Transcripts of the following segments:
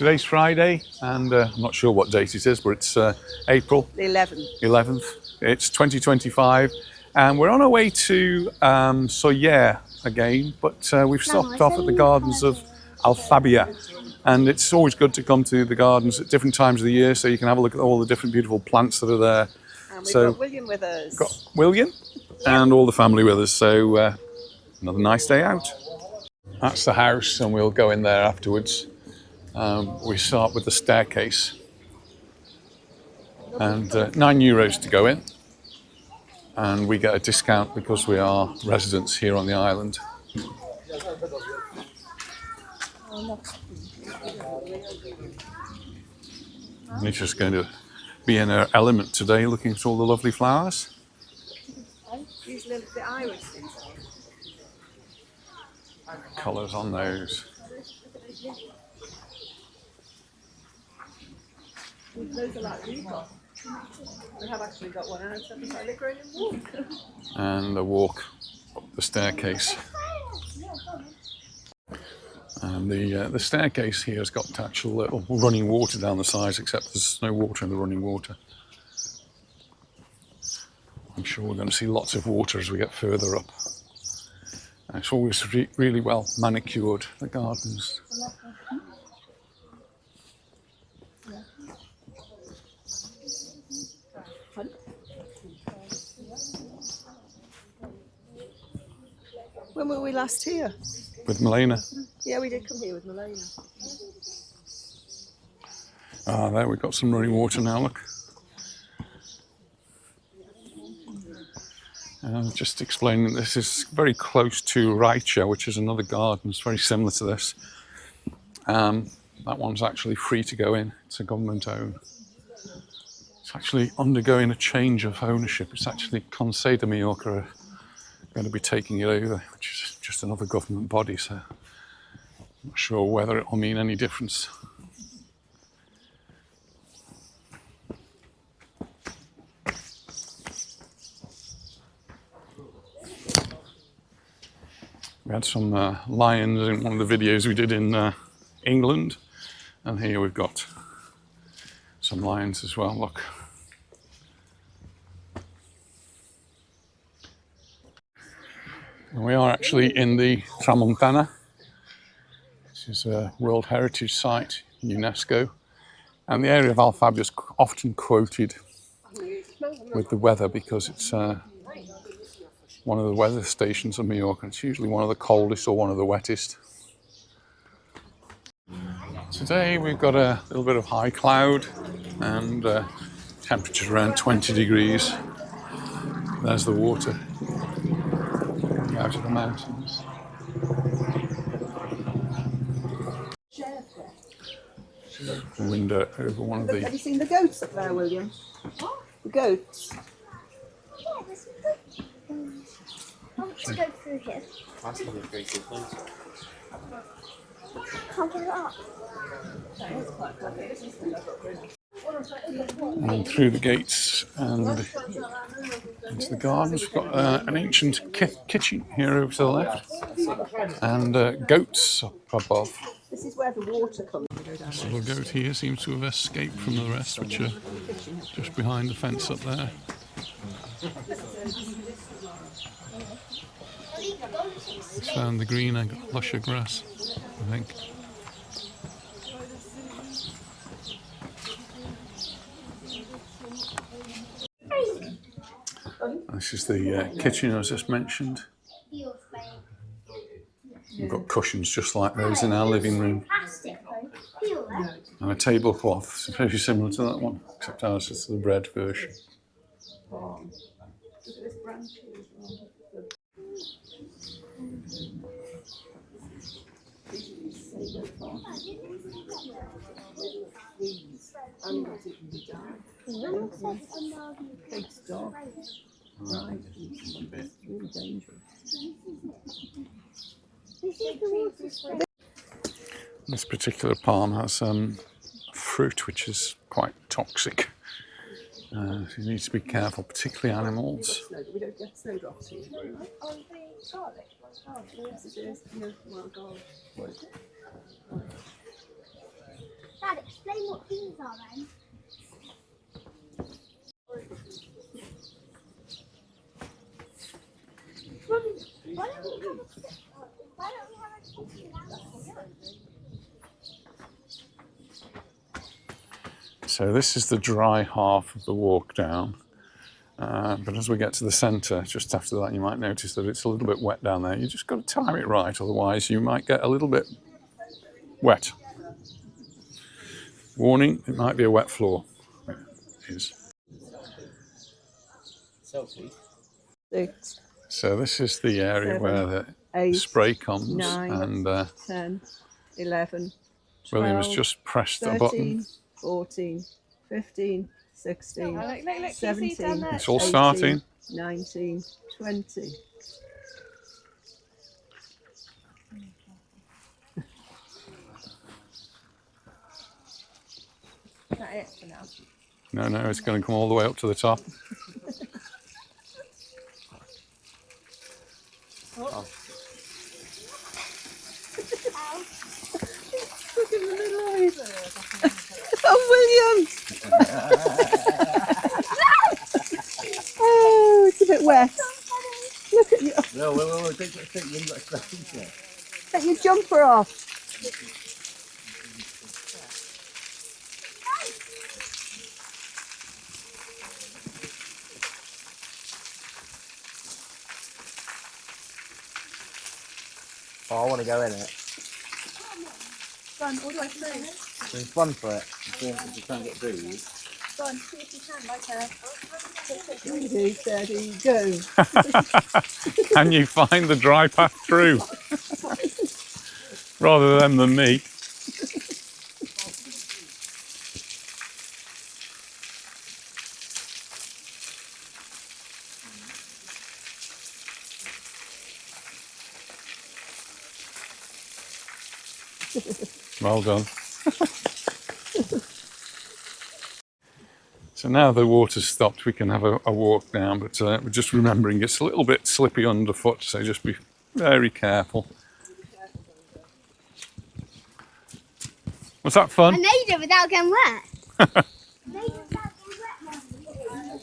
Today's Friday, and I'm not sure what date it is, but it's April The 11th. It's 2025, and we're on our way to Soyer again, but we've stopped off at the gardens of Alfabia, and it's always good to come to the gardens at different times of the year so you can have a look at all the different beautiful plants that are there. And we've got William with us. Got William and all the family with us, so another nice day out. That's the house, and we'll go in there afterwards. We start with the staircase, and €9 to go in, and we get a discount because we are residents here on the island. Nisha's going to be in her element today, looking at all the lovely flowers. These little the iris things. Colours on those. Those are like we have actually got one out, so they're growing in walk. And a walk up the staircase. And the staircase here has got actual little running water down the sides, except there's no water in the running water. I'm sure we're going to see lots of water as we get further up. And it's always really well manicured, the gardens. When were we last here? With Milena. Yeah, we did come here with Milena. Ah, there we've got some running water now, look. Just explaining, this is very close to Raicha, which is another garden. It's very similar to this. That one's actually free to go in. It's a government owned. It's actually undergoing a change of ownership. It's actually Conseil de Mallorca are going to be taking it over, which is just another government body, so I'm not sure whether it will mean any difference. We had some lions in one of the videos we did in England, and here we've got some lions as well, look. And we are actually in the Tramuntana, which is a World Heritage Site, UNESCO, and the area of Alfabia is often quoted with the weather because it's one of the weather stations of Mallorca. It's usually one of the coldest or one of the wettest. Today we've got a little bit of high cloud and temperature around 20 degrees. There's the water out of the mountains. A window over one of the... Have you seen the goats up there, William? The goats? Yeah, there's I want to go through here. Can't get it up. And through the gates and into the gardens, we've got an ancient kitchen here over to the left, and goats up above. This is where the water comes. This little goat here seems to have escaped from the rest, which are just behind the fence up there. It's found the green and lusher grass, I think. This is the kitchen I was just mentioned. We've got cushions just like those in our living room. And a tablecloth, it's very similar to that one, except ours is the red version. This particular palm has fruit which is quite toxic. So you need to be careful, particularly animals. We don't get snowdrops here. Oh, the garlic? Yes, it is. No, wild garlic. Dad, explain what these are then. Mummy, why don't we have a So this is the dry half of the walk down. But as we get to the centre, just after that, you might notice that it's a little bit wet down there. You just got to time it right, otherwise you might get a little bit wet. Warning, it might be a wet floor. It is. Six, So this is the area 7, where the 8, spray comes, 9, and 10, 11, 12, William has just pressed a 13, button. 14, 15, 16, look, 17, It's all 18, starting. 19, 20. Is that it for now? No, it's going to come all the way up to the top. Look in the middle eyes. Oh, William! Oh, it's a bit wet. Look at you. No, wait, take you haven't got stuff in there. Take your jumper off. Oh, I want to go in it. Go on, all the way through. There's fun for it. If you can't get through. Go on, see if you can, like Ready, steady, go. Can you find the dry path through? Rather them than me. Well done. So now the water's stopped, we can have a walk down, but we're just remembering it's a little bit slippy underfoot, so just be very careful. Was that I fun? made it without getting wet. Made it without getting wet,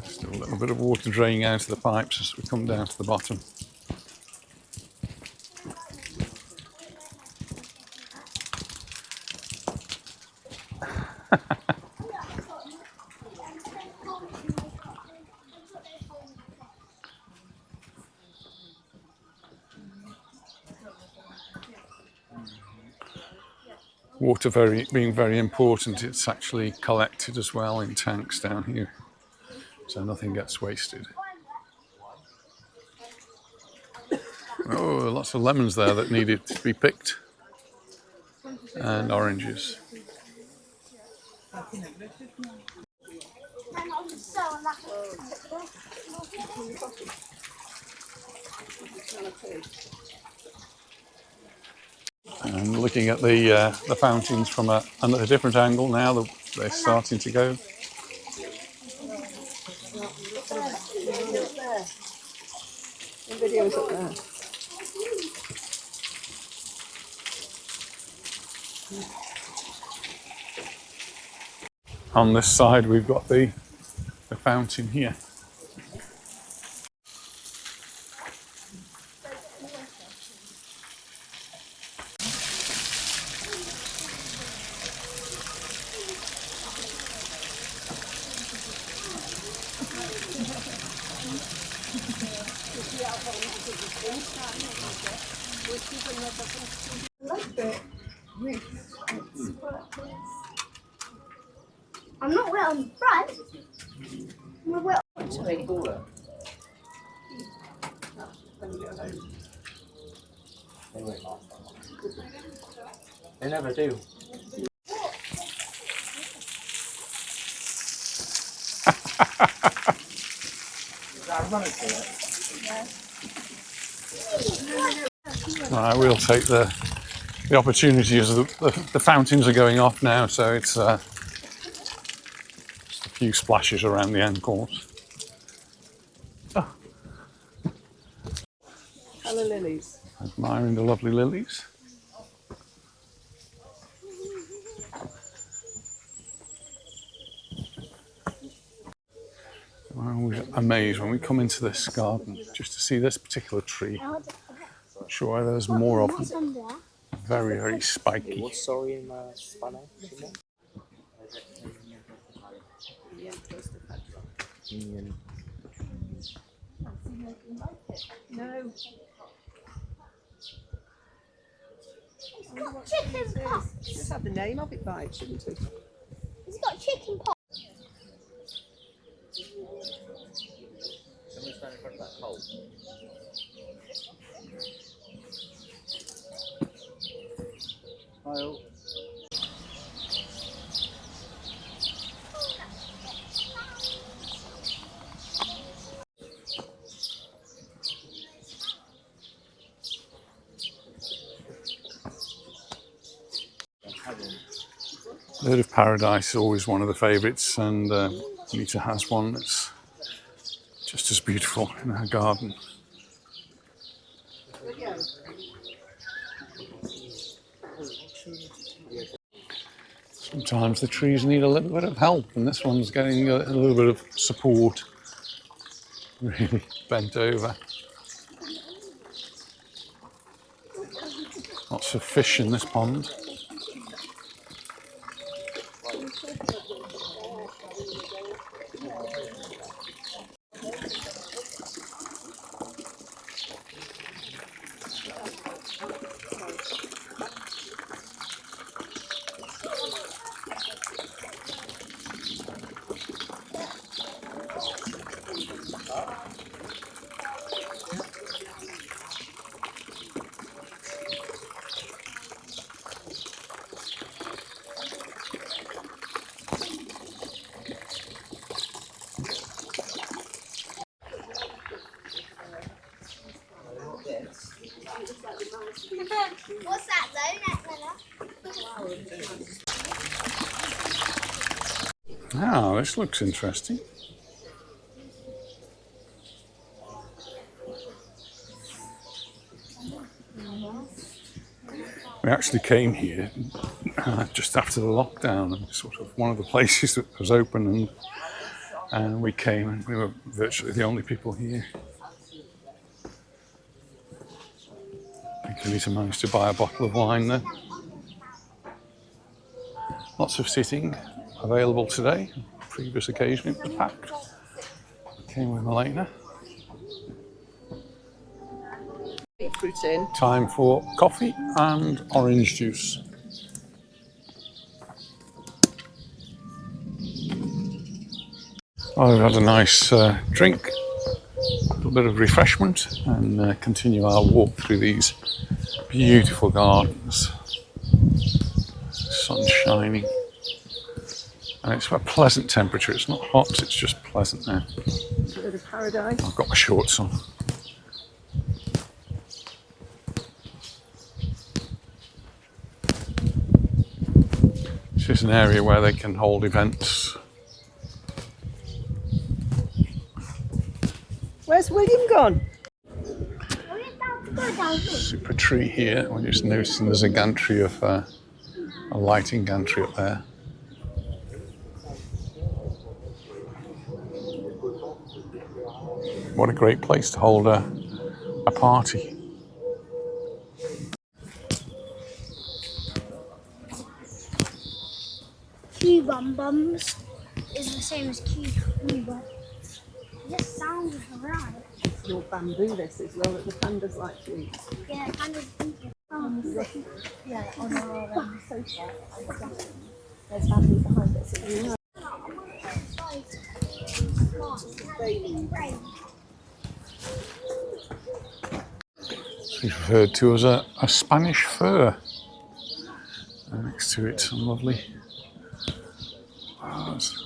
Still a little bit of water draining out of the pipes as we come down to the bottom. Water being very important, it's actually collected as well in tanks down here, so nothing gets wasted. Oh, lots of lemons there that needed to be picked, and oranges. And looking at the fountains from a different angle now, they're starting to go. The video's up there. On this side we've got the fountain here. I'm not wet on the front. I'm wet on They never do. Right, we'll take the the opportunity is the fountains are going off now, so it's just a few splashes around the ankles. Oh, Colour lilies. admiring the lovely lilies. I'm always amazed when we come into this garden just to see this particular tree. I'm sure there's more of What's them. under there? Very, very spiky. What's sorry in Spanish? Union. No. It's got chicken pox. Just have the name of it by it, shouldn't it? It's got chicken pox. Someone stand in front of that hole. Kyle. Bird of Paradise is always one of the favourites, and Anita has one that's just as beautiful in her garden. Sometimes the trees need a little bit of help, and this one's getting a little bit of support. Really bent over. Lots of fish in this pond. What's that though, Ah, this looks interesting. We actually came here just after the lockdown, and sort of one of the places that was open, and we came and we were virtually the only people here. I think Anita managed to buy a bottle of wine there. Lots of seating available today. Previous occasion it was packed. Came with Elena. Beetroot in. Time for coffee and orange juice. Well, we've had a nice drink, a little bit of refreshment, and continue our walk through these beautiful gardens. Sun shining. And it's a pleasant temperature. It's not hot, it's just pleasant now. Bird of Paradise. I've got my shorts on. This is an area where they can hold events. Where's William gone? Super tree here. We're just noticing there's a gantry of a lighting gantry up there. What a great place to hold a party. Q-bum-bums is the same as Cuba. It just sounds right. Your bamboo this as well that the pandas like to eat. Yeah, kind of. Yeah, on our sofa, there's bamboo behind it. So you It's referred to as a Spanish fir. And next to it, some lovely flowers.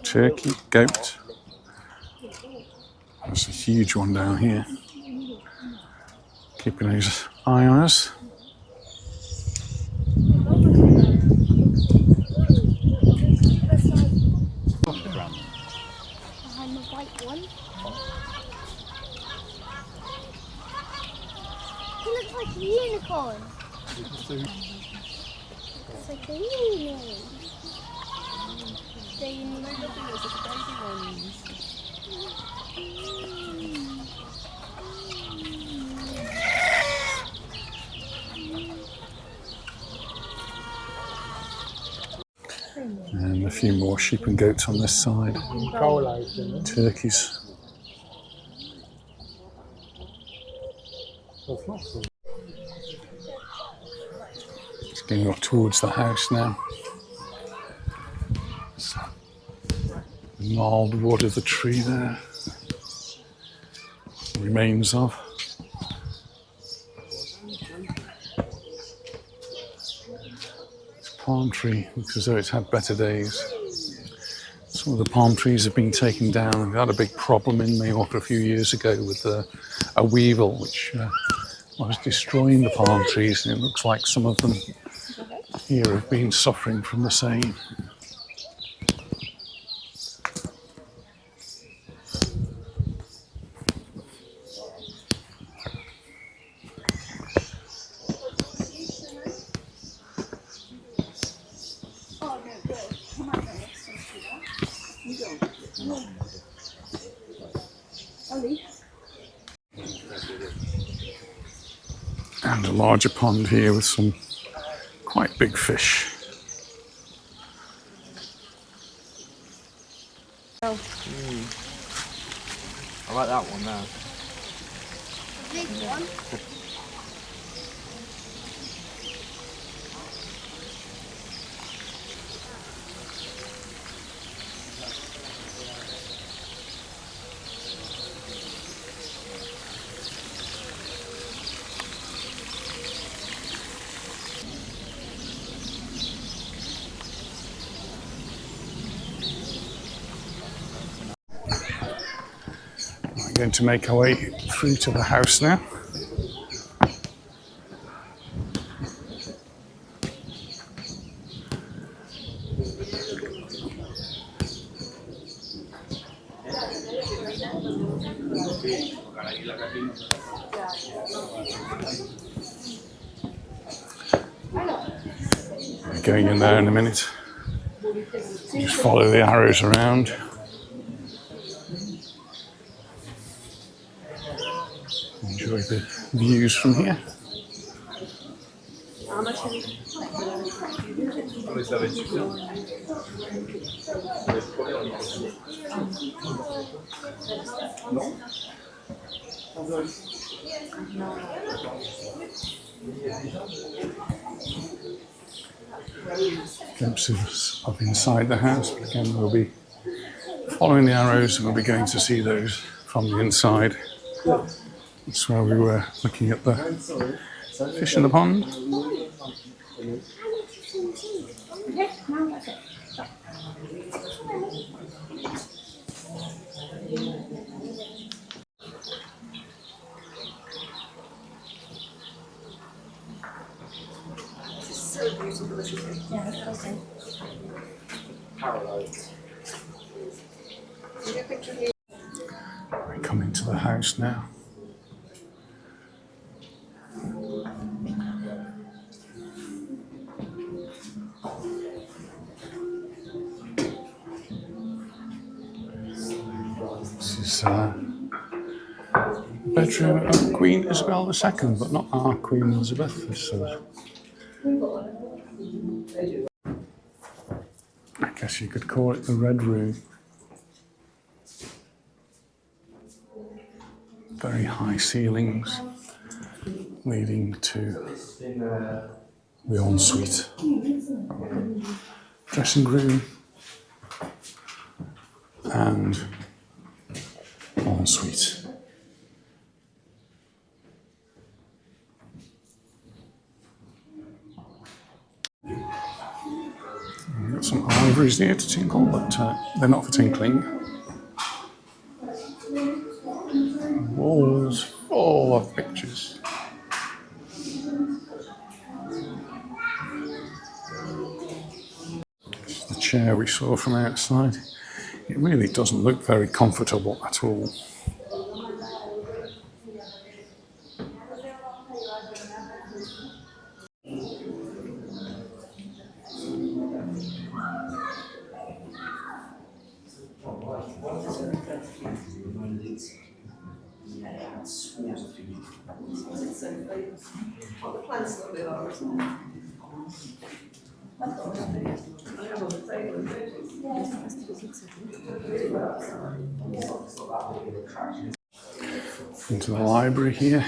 turkey, goat. There's a huge one down here, keeping his eye on us. Behind the white one. He looks like a unicorn. It's like a unicorn. The And a few more sheep and goats on this side. Turkeys. It's going up towards the house now. The gnarled wood of the tree there. Remains of. This palm tree looks as though it's had better days. Some of the palm trees have been taken down. We had a big problem in Mallorca a few years ago with a weevil which was destroying the palm trees, and it looks like some of them here have been suffering from the same. And a larger pond here with some quite big fish. I like that one now. big one. We're going to make our way through to the house now. We're going in there in a minute. Just follow the arrows around. Enjoy the views from here. Glimpses of inside the house, but again we'll be following the arrows and we'll be going to see those from the inside. That's where we were looking at the fish in the pond. We come into the house now. This is bedroom of Queen Isabel II, but not our Queen Elizabeth. This I guess you could call it the Red Room. Very high ceilings leading to the ensuite. Dressing room and ensuite. We've got some ivory batteries here to tinkle, but they're not for tinkling. Walls full of pictures. This is the chair we saw from outside. It really doesn't look very comfortable at all. The plants lovely are, isn't it? Into the library here.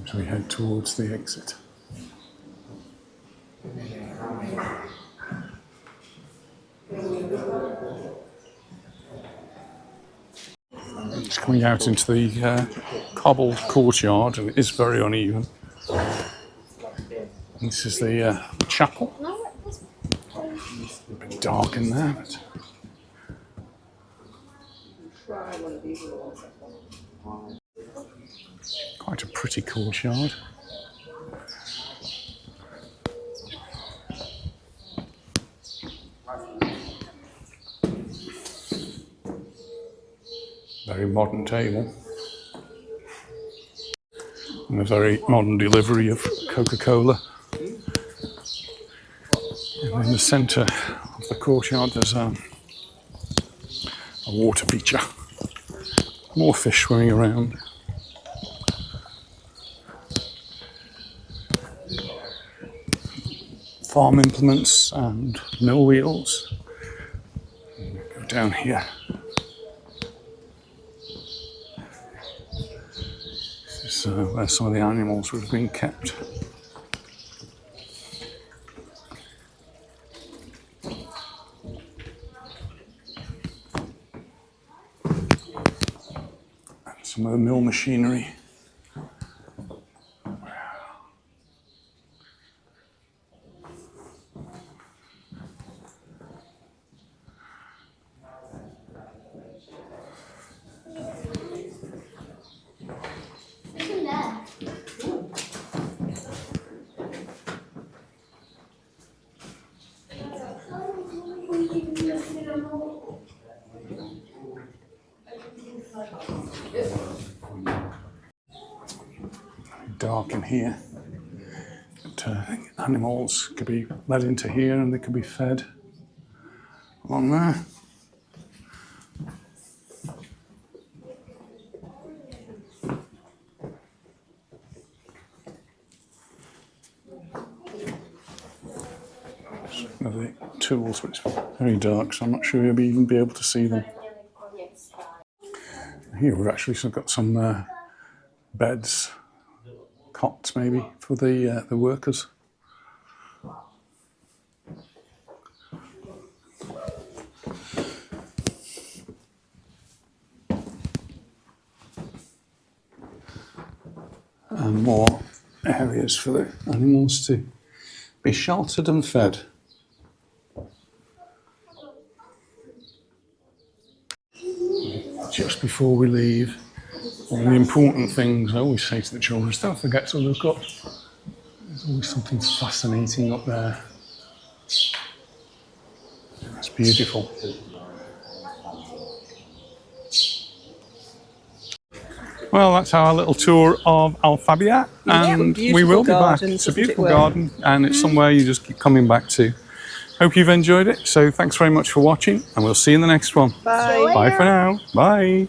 As we head towards the exit. It's coming out into the cobbled courtyard, and it is very uneven. This is the chapel. A bit dark in there, but quite a pretty courtyard. Very modern table. And a very modern delivery of Coca-Cola. And in the centre of the courtyard there's a water feature. More fish swimming around. Farm implements and mill wheels. Go down here. This is where some of the animals would have been kept. And some of the mill machinery. Dark in here. But, animals could be led into here and they could be fed along there. Of the tools, but it's very dark, so I'm not sure you'll even be able to see them. Here we've actually got some beds, cots maybe, for the workers. And more areas for the animals to be sheltered and fed. Just before we leave, one of the important things I always say to the children is don't forget to look up. There's always something fascinating up there. It's beautiful. Well, that's our little tour of Alfabia, and we will be back. It's a beautiful garden, and it's somewhere you just keep coming back to. Hope you've enjoyed it. So thanks very much for watching, and we'll see you in the next one. Bye. Bye for now. Bye.